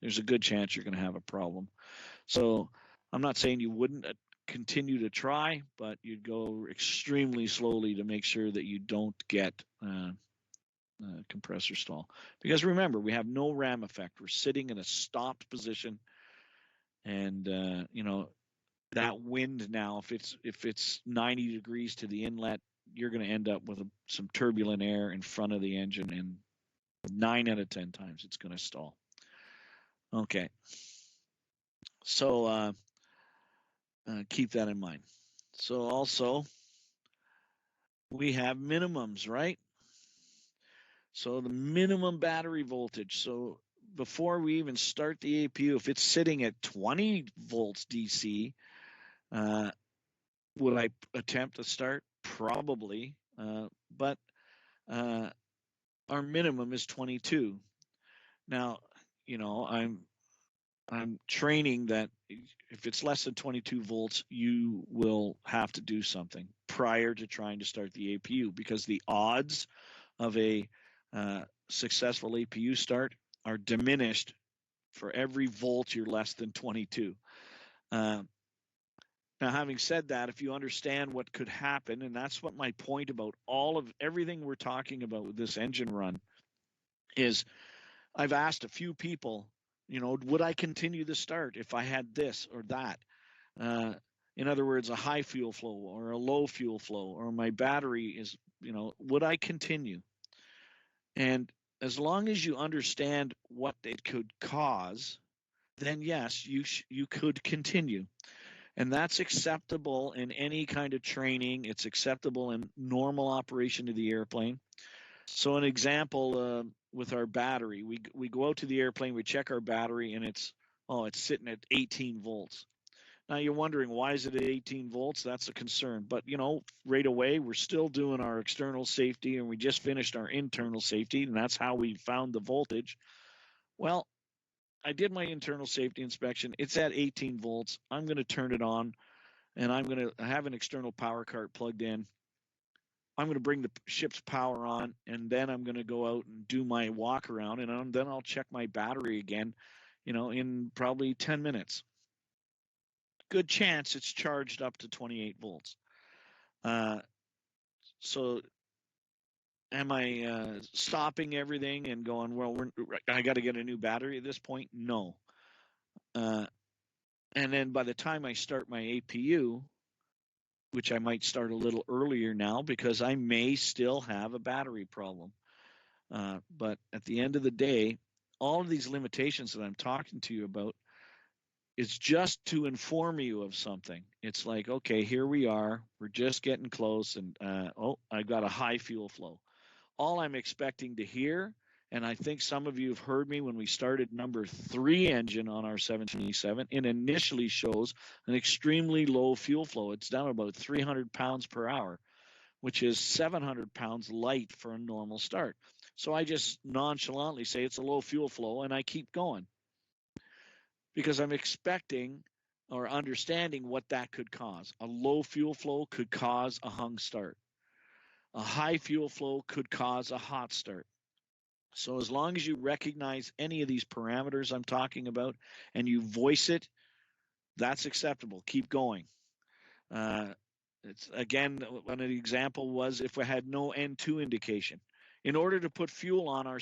there's a good chance you're going to have a problem. So I'm not saying you wouldn't continue to try, but you'd go extremely slowly to make sure that you don't get compressor stall. Because remember, we have no ram effect. We're sitting in a stopped position, and that wind now, if it's 90 degrees to the inlet, you're going to end up with some turbulent air in front of the engine, and 9 out of 10 times it's going to stall. Okay, so keep that in mind. So also, we have minimums, right? So the minimum battery voltage. So before we even start the APU, if it's sitting at 20 volts DC, would I attempt to start? Probably, but our minimum is 22. Now, I'm training that if it's less than 22 volts, you will have to do something prior to trying to start the APU, because the odds of a successful APU start are diminished for every volt you're less than 22. Now, having said that, if you understand what could happen, and that's what my point about everything we're talking about with this engine run is, I've asked a few people, would I continue the start if I had this or that? In other words, a high fuel flow or a low fuel flow, or my battery is, would I continue? And as long as you understand what it could cause, then yes, you could continue. And that's acceptable in any kind of training. It's acceptable in normal operation of the airplane. So an example with our battery, we go out to the airplane, we check our battery, and it's sitting at 18 volts. Now you're wondering, why is it at 18 volts? That's a concern. But, right away, we're still doing our external safety, and we just finished our internal safety, and that's how we found the voltage. Well, I did my internal safety inspection. It's at 18 volts. I'm going to turn it on, and I'm going to have an external power cart plugged in. I'm going to bring the ship's power on, and then I'm going to go out and do my walk around, and then I'll check my battery again, in probably 10 minutes. Good chance it's charged up to 28 volts. So am I stopping everything and going, well, I got to get a new battery at this point? No. And then by the time I start my APU, which I might start a little earlier now because I may still have a battery problem. But at the end of the day, all of these limitations that I'm talking to you about, it's just to inform you of something. It's like, okay, here we are. We're just getting close, and I've got a high fuel flow. All I'm expecting to hear, and I think some of you have heard me when we started number 3 engine on our 777, it initially shows an extremely low fuel flow. It's down about 300 pounds per hour, which is 700 pounds light for a normal start. So I just nonchalantly say it's a low fuel flow, and I keep going, because I'm expecting or understanding what that could cause. A low fuel flow could cause a hung start. A high fuel flow could cause a hot start. So as long as you recognize any of these parameters I'm talking about and you voice it, that's acceptable. Keep going. It's again, one example was if we had no N2 indication. In order to put fuel on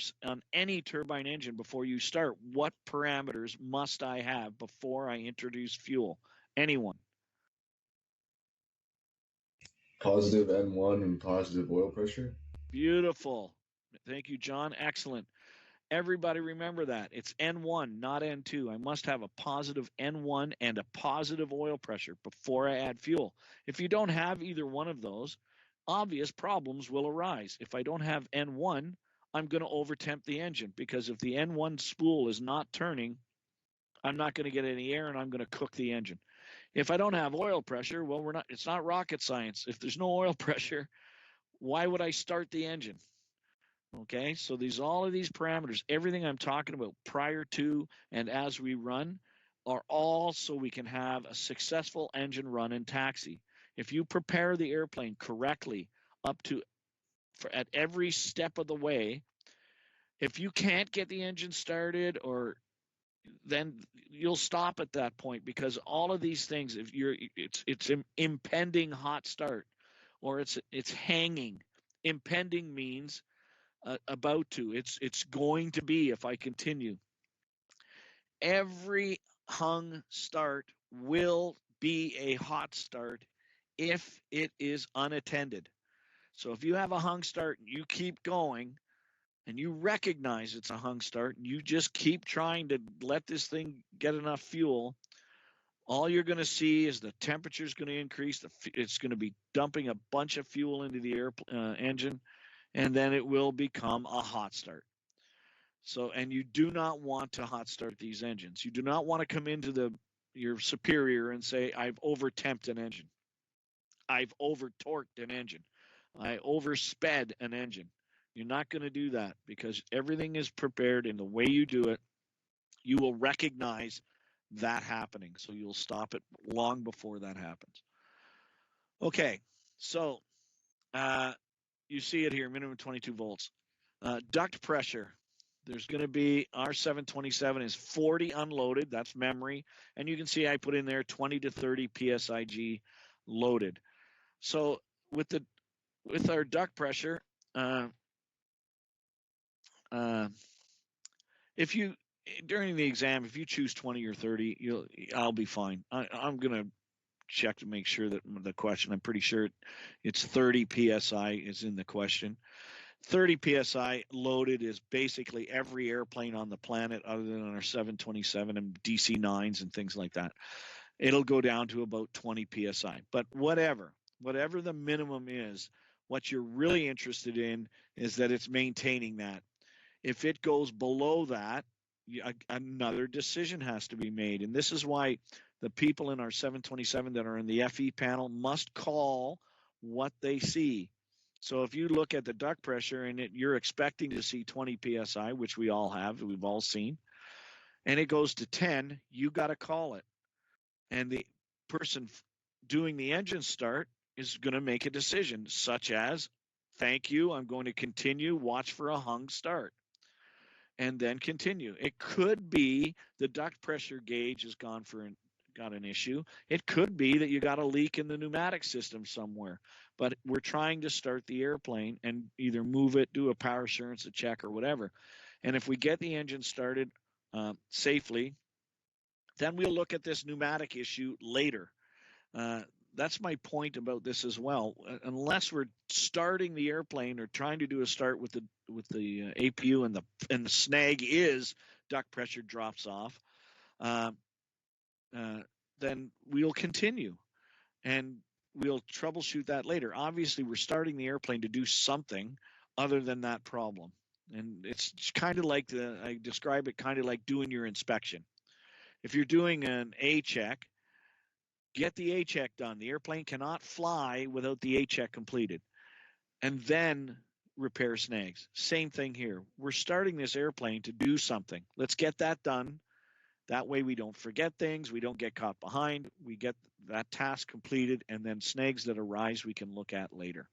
any turbine engine before you start, what parameters must I have before I introduce fuel? Anyone? Positive N1 and positive oil pressure. Beautiful. Thank you, John. Excellent. Everybody remember that. It's N1, not N2. I must have a positive N1 and a positive oil pressure before I add fuel. If you don't have either one of those, obvious problems will arise. If I don't have N1, I'm going to overtemp the engine, because if the N1 spool is not turning, I'm not going to get any air and I'm going to cook the engine. If I don't have oil pressure, well, it's not rocket science. If there's no oil pressure, why would I start the engine? Okay, so all of these parameters, everything I'm talking about prior to and as we run, are all so we can have a successful engine run and taxi. If you prepare the airplane correctly at every step of the way, if you can't get the engine started, or then you'll stop at that point, because all of these things, if it's impending hot start, or it's hanging. Impending means about to. It's going to be if I continue. Every hung start will be a hot start if it is unattended. So if you have a hung start and you keep going and you recognize it's a hung start and you just keep trying to let this thing get enough fuel, all you're going to see is the temperature is going to increase. It's going to be dumping a bunch of fuel into the engine, and then it will become a hot start. So, and you do not want to hot start these engines. You do not want to come into your superior and say, I've over temped an engine. I've over torqued an engine. I oversped an engine. You're not going to do that, because everything is prepared in the way you do it. You will recognize that happening. So you'll stop it long before that happens. Okay. So you see it here, minimum 22 volts. Duct pressure. There's going to be, our 727 is 40 unloaded. That's memory. And you can see I put in there 20 to 30 PSIG loaded. So with our duct pressure, if you, during the exam, if you choose 20 or 30, I'll be fine. I'm going to check to make sure that the question, I'm pretty sure it's 30 PSI is in the question. 30 PSI loaded is basically every airplane on the planet other than our 727 and DC-9s and things like that. It'll go down to about 20 PSI. But whatever the minimum is, what you're really interested in is that it's maintaining that. If it goes below that, another decision has to be made. And this is why the people in our 727 that are in the FE panel must call what they see. So if you look at the duct pressure and you're expecting to see 20 PSI, which we all have, we've all seen, and it goes to 10, you got to call it. And the person doing the engine start is going to make a decision, such as, thank you, I'm going to continue, watch for a hung start, and then continue. It could be the duct pressure gauge has got an issue. It could be that you got a leak in the pneumatic system somewhere. But we're trying to start the airplane and either move it, do a power assurance, a check, or whatever. And if we get the engine started safely, then we'll look at this pneumatic issue later. That's my point about this as well. Unless we're starting the airplane or trying to do a start with the APU and the snag is duct pressure drops off, then we'll continue and we'll troubleshoot that later. Obviously, we're starting the airplane to do something other than that problem. And it's kind of like I describe it kind of like doing your inspection. If you're doing an A check, get the A check done. The airplane cannot fly without the A check completed. And then repair snags. Same thing here. We're starting this airplane to do something. Let's get that done. That way we don't forget things. We don't get caught behind. We get that task completed, and then snags that arise we can look at later.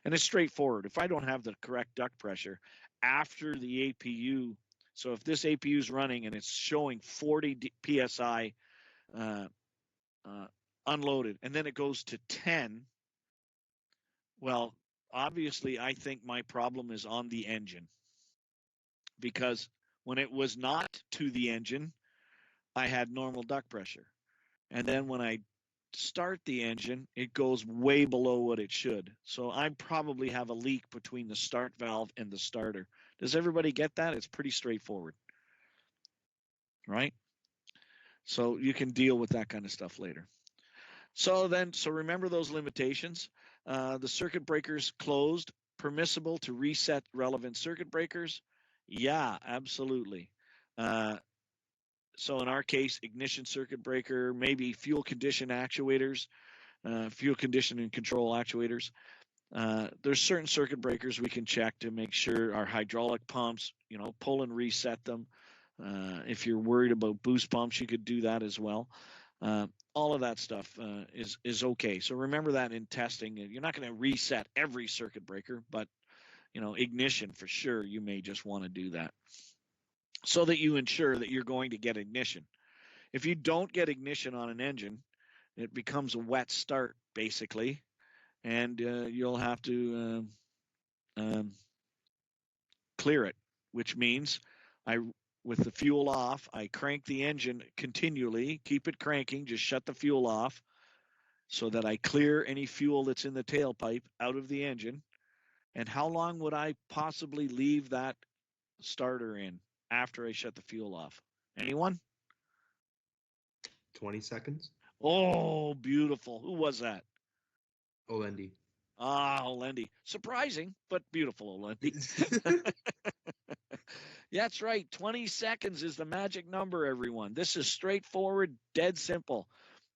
And it's straightforward. If I don't have the correct duct pressure after the APU, so if this APU is running and it's showing 40 PSI unloaded, and then it goes to 10, well, obviously I think my problem is on the engine, because when it was not to the engine, I had normal duct pressure. And then when I start the engine, it goes way below what it should. So I probably have a leak between the start valve and the starter. Does everybody get that? It's pretty straightforward, right? So you can deal with that kind of stuff later. So remember those limitations. The circuit breakers closed, permissible to reset relevant circuit breakers. Yeah, absolutely. So in our case, ignition circuit breaker, maybe fuel condition actuators, fuel condition and control actuators. There's certain circuit breakers we can check to make sure our hydraulic pumps, pull and reset them. If you're worried about boost pumps, you could do that as well. All of that stuff is okay. So remember that in testing. You're not going to reset every circuit breaker, but ignition for sure, you may just want to do that. so that you ensure that you're going to get ignition. If you don't get ignition on an engine, it becomes a wet start basically, and you'll have to clear it, which means I, with the fuel off, I crank the engine continually, keep it cranking, just shut the fuel off so that I clear any fuel that's in the tailpipe out of the engine. And how long would I possibly leave that starter in after I shut the fuel off? Anyone? 20 seconds. Oh, beautiful. Who was that? Olendi. Ah, Olendi. Surprising, but beautiful, Olendi. Yeah, that's right. 20 seconds is the magic number, everyone. This is straightforward, dead simple.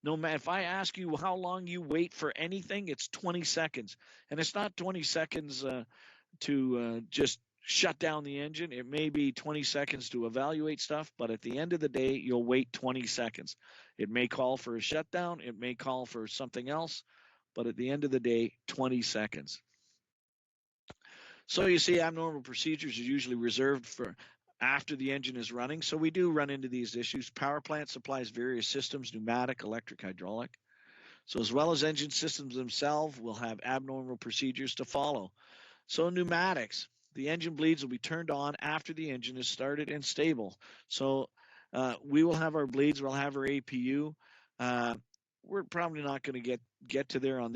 No matter if I ask you how long you wait for anything, it's 20 seconds. And it's not 20 seconds to just shut down the engine. It may be 20 seconds to evaluate stuff, but at the end of the day, you'll wait 20 seconds. It may call for a shutdown, it may call for something else, but at the end of the day, 20 seconds. So you see, abnormal procedures are usually reserved for after the engine is running. So we do run into these issues. Power plant supplies various systems, pneumatic, electric, hydraulic. So as well as engine systems themselves will have abnormal procedures to follow. So pneumatics, the engine bleeds will be turned on after the engine is started and stable. So we will have our bleeds, we'll have our APU. We're probably not going to get to there on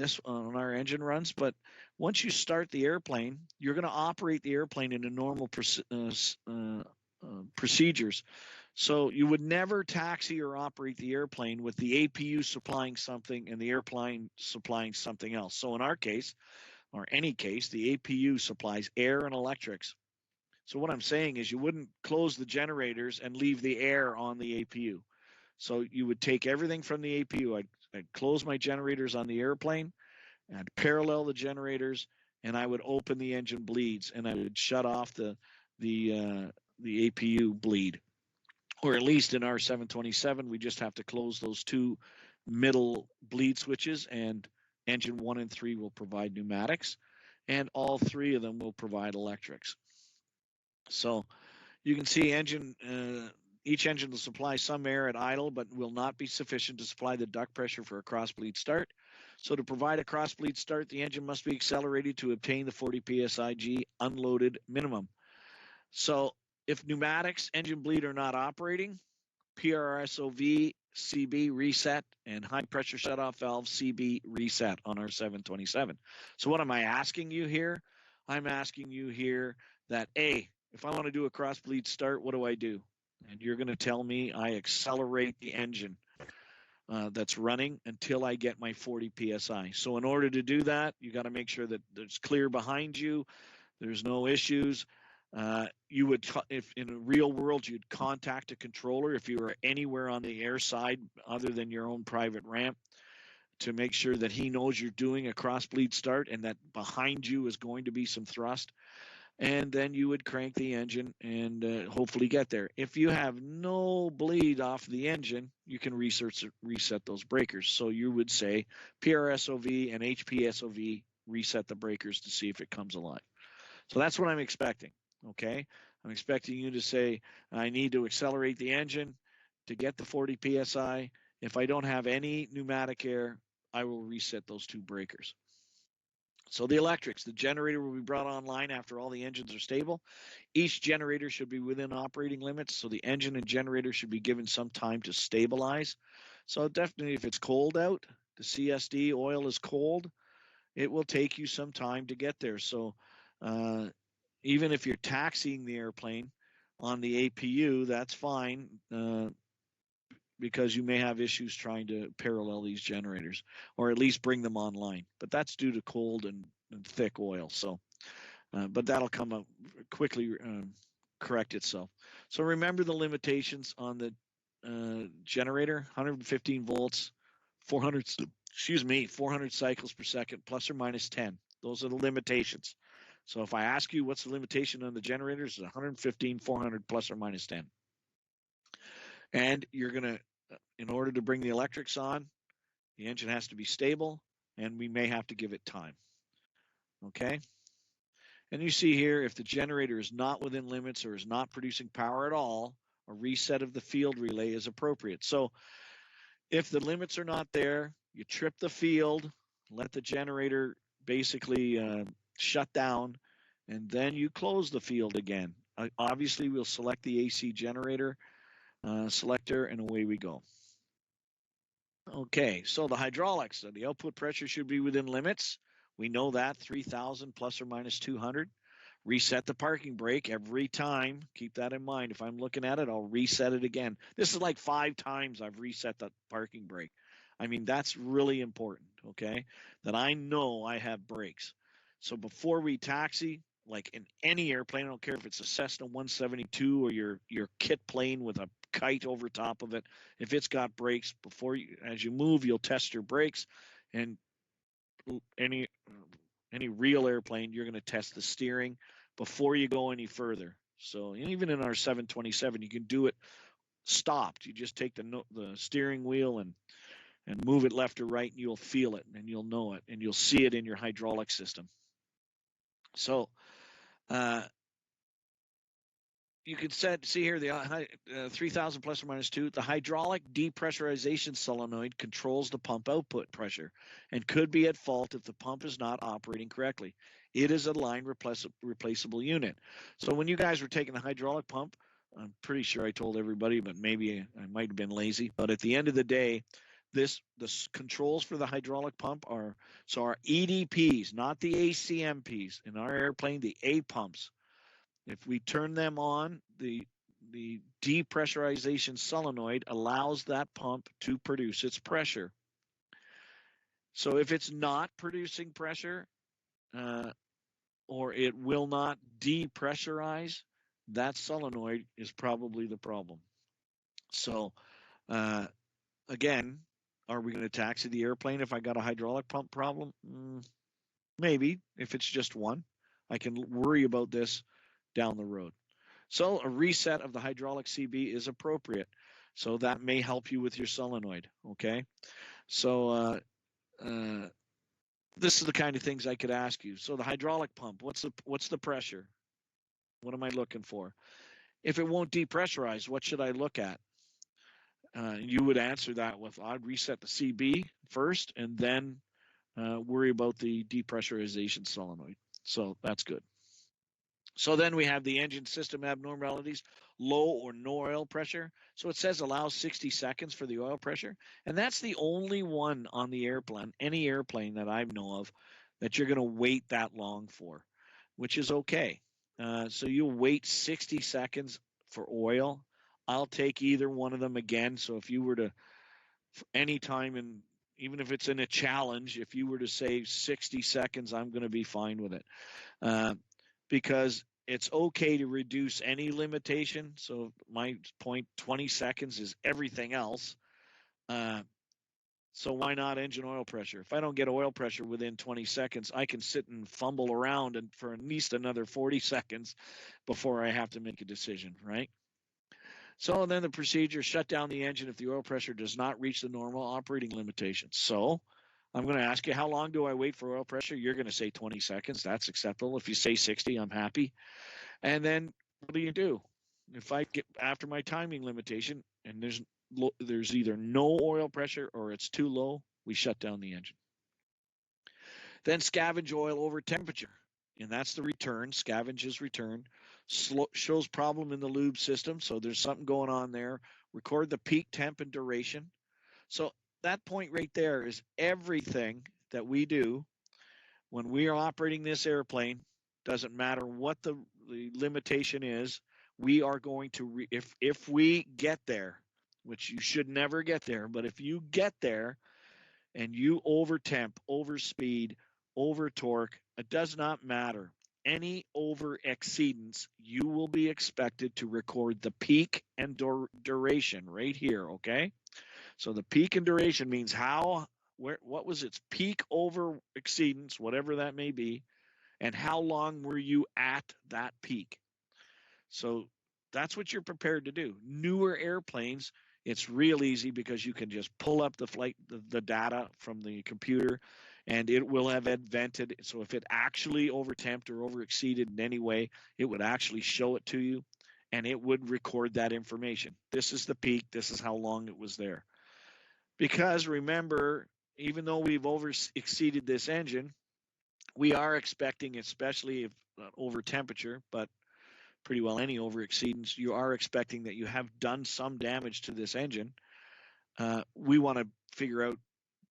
our engine runs, but once you start the airplane, you're going to operate the airplane in a normal procedures. So you would never taxi or operate the airplane with the APU supplying something and the airplane supplying something else. So in our case, or any case, the APU supplies air and electrics. So what I'm saying is you wouldn't close the generators and leave the air on the APU. So you would take everything from the APU. I'd close my generators on the airplane, I'd parallel the generators, and I would open the engine bleeds, and I would shut off the APU bleed. Or at least in our 727, we just have to close those two middle bleed switches, and engine 1 and 3 will provide pneumatics, and all three of them will provide electrics. So you can see each engine will supply some air at idle, but will not be sufficient to supply the duct pressure for a cross-bleed start. So to provide a cross-bleed start, the engine must be accelerated to obtain the 40 psig unloaded minimum. So if pneumatics, engine bleed are not operating, PRSOV, CB reset, and high pressure shutoff valve CB reset on our 727. So what am I asking you here? I'm asking you here that if I want to do a cross bleed start, what do I do? And you're going to tell me I accelerate the engine that's running until I get my 40 PSI. So in order to do that, you got to make sure that there's clear behind you. There's no issues. You would, if in a real world, you'd contact a controller if you were anywhere on the air side other than your own private ramp to make sure that he knows you're doing a cross bleed start and that behind you is going to be some thrust. And then you would crank the engine and hopefully get there. If you have no bleed off the engine, you can reset those breakers. So you would say PRSOV and HPSOV reset the breakers to see if it comes alive. So that's what I'm expecting. Okay, I'm expecting you to say, I need to accelerate the engine to get the 40 PSI. If I don't have any pneumatic air, I will reset those two breakers. So the electrics, the generator will be brought online after all the engines are stable. Each generator should be within operating limits, so the engine and generator should be given some time to stabilize. So definitely if it's cold out, the CSD oil is cold, it will take you some time to get there. So even if you're taxiing the airplane on the APU, that's fine because you may have issues trying to parallel these generators or at least bring them online. But that's due to cold and thick oil. So, but that'll come up quickly, correct itself. So remember the limitations on the generator: 115 volts, 400 cycles per second, plus or minus 10. Those are the limitations. So if I ask you what's the limitation on the generators, it's 115, 400 plus or minus 10. And you're going to, in order to bring the electrics on, the engine has to be stable, and we may have to give it time. Okay? And you see here, if the generator is not within limits or is not producing power at all, a reset of the field relay is appropriate. So if the limits are not there, you trip the field, let the generator basically shut down, and then you close the field again. Obviously, we'll select the AC generator selector, and away we go. Okay, so the hydraulics, the output pressure should be within limits. We know that, 3,000 plus or minus 200. Reset the parking brake every time. Keep that in mind. If I'm looking at it, I'll reset it again. This is like 5 times I've reset the parking brake. I mean, that's really important, okay? That I know I have brakes. So before we taxi, like in any airplane, I don't care if it's a Cessna 172 or your kit plane with a kite over top of it. If it's got brakes, before you, as you move, you'll test your brakes. And any real airplane, you're going to test the steering before you go any further. So even in our 727, you can do it stopped. You just take the steering wheel and move it left or right, and you'll feel it, and you'll know it, and you'll see it in your hydraulic system. So you can see here the 3,000 plus or minus 2. The hydraulic depressurization solenoid controls the pump output pressure and could be at fault if the pump is not operating correctly. It is a line replaceable unit. So when you guys were taking the hydraulic pump, I'm pretty sure I told everybody, but maybe I might have been lazy. But at the end of the day, the controls for the hydraulic pump are our EDPs, not the ACMPs. In our airplane, the A pumps. If we turn them on, the depressurization solenoid allows that pump to produce its pressure. So if it's not producing pressure, or it will not depressurize, that solenoid is probably the problem. So again, are we going to taxi the airplane if I got a hydraulic pump problem? Maybe, if it's just one. I can worry about this down the road. So a reset of the hydraulic CB is appropriate. So that may help you with your solenoid, okay? So this is the kind of things I could ask you. So the hydraulic pump, what's the pressure? What am I looking for? If it won't depressurize, what should I look at? You would answer that with, I'd reset the CB first and then worry about the depressurization solenoid. So that's good. So then we have the engine system abnormalities, low or no oil pressure. So it says allows 60 seconds for the oil pressure. And that's the only one on the airplane, any airplane that I know of, that you're going to wait that long for, which is okay. So you'll wait 60 seconds for oil. I'll take either one of them again. So if you were to, any time in, even if it's in a challenge, if you were to say 60 seconds, I'm going to be fine with it. Because it's okay to reduce any limitation. So my point, 20 seconds is everything else. So why not engine oil pressure? If I don't get oil pressure within 20 seconds, I can sit and fumble around and for at least another 40 seconds before I have to make a decision, right? So then the procedure, shut down the engine if the oil pressure does not reach the normal operating limitations. So I'm going to ask you, how long do I wait for oil pressure? You're going to say 20 seconds. That's acceptable. If you say 60, I'm happy. And then what do? If I get after my timing limitation and there's either no oil pressure or it's too low, we shut down the engine. Then scavenge oil over temperature. And that's the return. Scavenge is return. Shows problem in the lube system. So there's something going on there. Record the peak temp and duration. So that point right there is everything that we do when we are operating this airplane. Doesn't matter what the limitation is. We are going to, if we get there, which you should never get there, but if you get there and you over temp, over speed, over torque, it does not matter. Any over exceedance, you will be expected to record the peak and duration right here, okay? So the peak and duration means what was its peak over exceedance, whatever that may be, and how long were you at that peak? So that's what you're prepared to do. Newer airplanes, it's real easy because you can just pull up the data from the computer and it will have vented. So if it actually overtemped or overexceeded in any way, it would actually show it to you, and it would record that information. This is the peak. This is how long it was there. Because remember, even though we've exceeded this engine, we are expecting, especially if over temperature, but pretty well any over exceedance, you are expecting that you have done some damage to this engine. We want to figure out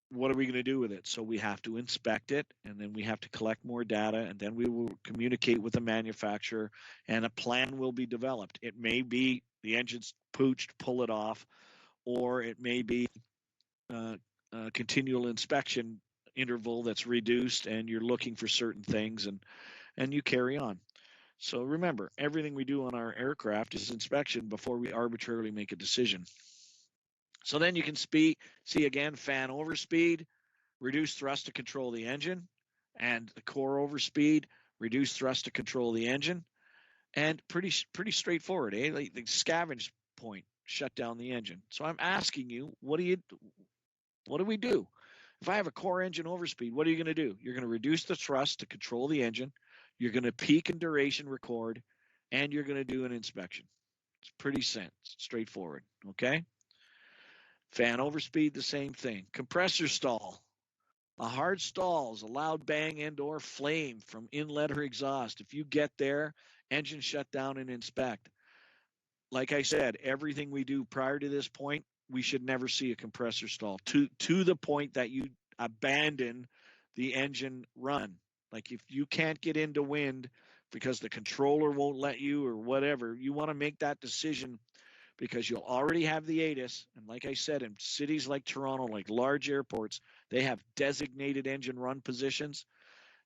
what are we going to do with it. So we have to inspect it, and then we have to collect more data, and then we will communicate with the manufacturer, and a plan will be developed. It may be the engine's pooched, pull it off, or it may be a continual inspection interval that's reduced, and you're looking for certain things, and you carry on. So remember, everything we do on our aircraft is inspection before we arbitrarily make a decision. So then you can see again, fan overspeed, reduce thrust to control the engine, and the core overspeed, reduce thrust to control the engine, and pretty straightforward, eh? Like the scavenge point, shut down the engine. So I'm asking you, what do we do? If I have a core engine overspeed, what are you going to do? You're going to reduce the thrust to control the engine. You're going to peak and duration record, and you're going to do an inspection. It's pretty straightforward, okay? Fan overspeed, the same thing. Compressor stall. A hard stall is a loud bang and or flame from inlet or exhaust. If you get there, engine shut down and inspect. Like I said, everything we do prior to this point, we should never see a compressor stall to the point that you abandon the engine run. Like if you can't get into wind because the controller won't let you or whatever, you want to make that decision because you'll already have the ATIS. And like I said, in cities like Toronto, like large airports, they have designated engine run positions,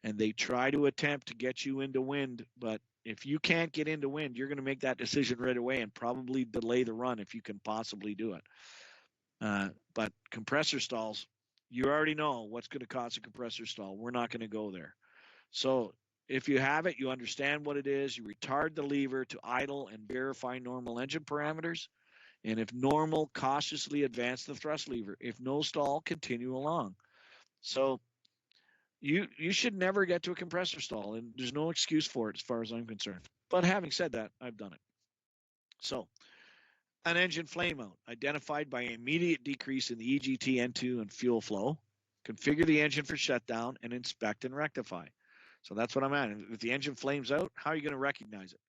and they try to attempt to get you into wind. But if you can't get into wind, you're going to make that decision right away and probably delay the run if you can possibly do it. But compressor stalls, you already know what's going to cause a compressor stall. We're not going to go there. So if you have it, you understand what it is. You retard the lever to idle and verify normal engine parameters. And if normal, cautiously advance the thrust lever. If no stall, continue along. So you should never get to a compressor stall, and there's no excuse for it as far as I'm concerned. But having said that, I've done it. So an engine flameout identified by immediate decrease in the EGT N2 and fuel flow. Configure the engine for shutdown and inspect and rectify. So that's what I'm at. If the engine flames out, how are you going to recognize it?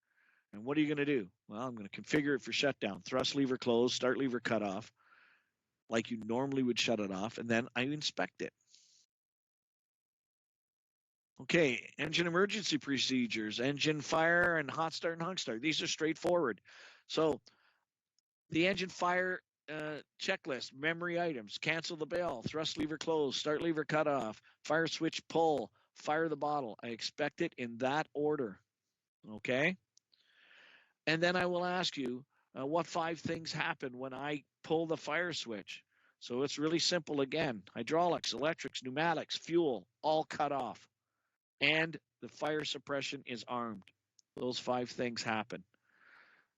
And what are you going to do? Well, I'm going to configure it for shutdown. Thrust lever closed, start lever cut off, like you normally would shut it off, and then I inspect it. Okay, engine emergency procedures, engine fire, and hot start and hung start. These are straightforward. So the engine fire checklist, memory items, cancel the bell, thrust lever closed, start lever cut off, fire switch pull, fire the bottle. I expect it in that order, okay? And then I will ask you, what 5 things happen when I pull the fire switch? So it's really simple again. Hydraulics, electrics, pneumatics, fuel, all cut off. And the fire suppression is armed. Those 5 things happen.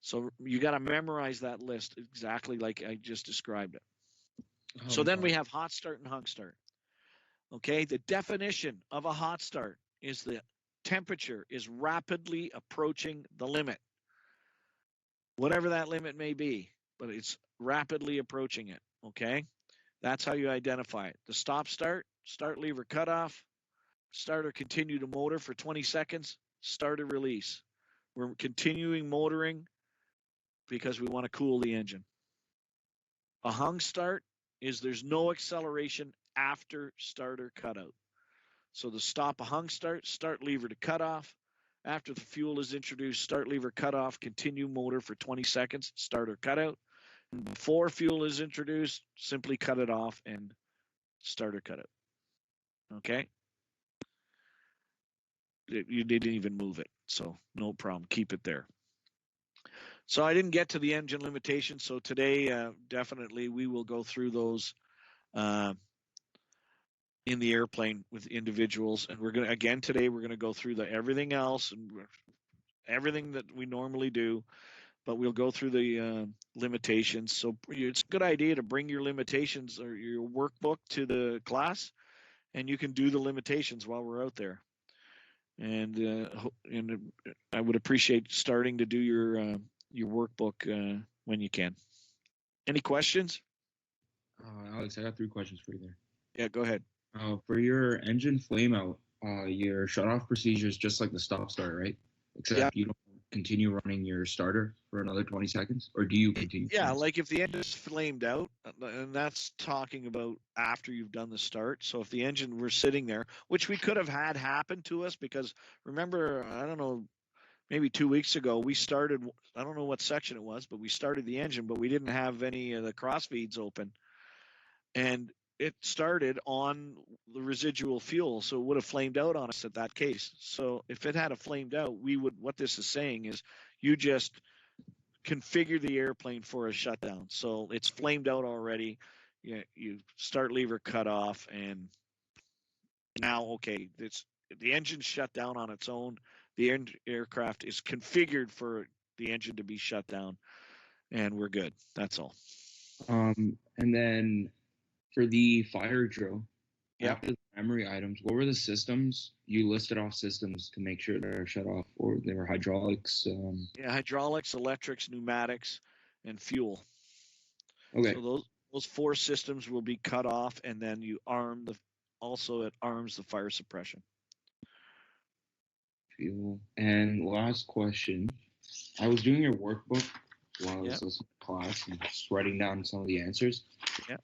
So you got to memorize that list exactly like I just described it. So then we have hot start and hung start. Okay, the definition of a hot start is the temperature is rapidly approaching the limit. Whatever that limit may be, but it's rapidly approaching it, okay? That's how you identify it. The stop start, start lever cutoff, start or continue to motor for 20 seconds, start or release. We're continuing motoring because we want to cool the engine. A hung start is there's no acceleration after starter cutout. So to stop a hung start, start lever to cutoff. After the fuel is introduced, start lever cutoff, continue motor for 20 seconds, starter cutout. And before fuel is introduced, simply cut it off and starter cutout. Okay? You didn't even move it, so no problem. Keep it there. So I didn't get to the engine limitations, so today definitely we will go through those in the airplane with individuals, and we're going to again today we're going to go through the everything else and everything that we normally do, but we'll go through the limitations. So it's a good idea to bring your limitations or your workbook to the class and you can do the limitations while we're out there. And I would appreciate starting to do your workbook when you can. Any questions? Alex, I got 3 questions for you there. Yeah, go ahead. For your engine flame out, your shut-off procedure is just like the stop-start, right? Except you don't continue running your starter for another 20 seconds, or do you continue? Yeah, like if the engine's flamed out, and that's talking about after you've done the start. So if the engine were sitting there, which we could have had happen to us, because remember, I don't know, maybe 2 weeks ago, we started, I don't know what section it was, but we started the engine, but we didn't have any of the cross feeds open. And it started on the residual fuel, so it would have flamed out on us at that case. So if it had a flamed out, we would, what this is saying is you just configure the airplane for a shutdown. So it's flamed out already. You start lever cut off, and now, okay, the engine's shut down on its own. The aircraft is configured for the engine to be shut down, and we're good. That's all. And then for the fire drill, after the memory items, what were the systems? You listed off systems to make sure they're shut off, or they were hydraulics? Hydraulics, electrics, pneumatics, and fuel. Okay. So those 4 systems will be cut off, and then you arm it arms the fire suppression. Fuel. And last question. I was doing your workbook while I was listening to class and just writing down some of the answers.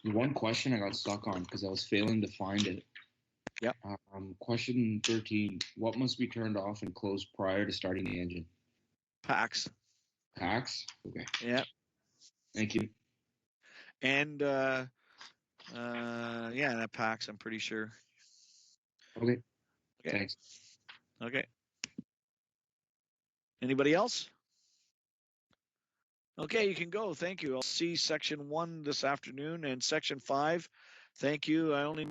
One question I got stuck on because I was failing to find it. Question 13. What must be turned off and closed prior to starting the engine? Packs. Packs? Okay. Yeah. Thank you. And that packs, I'm pretty sure. Okay. Thanks. Okay. Anybody else? Okay, you can go. Thank you. I'll see section 1 this afternoon, and section 5. Thank you. I only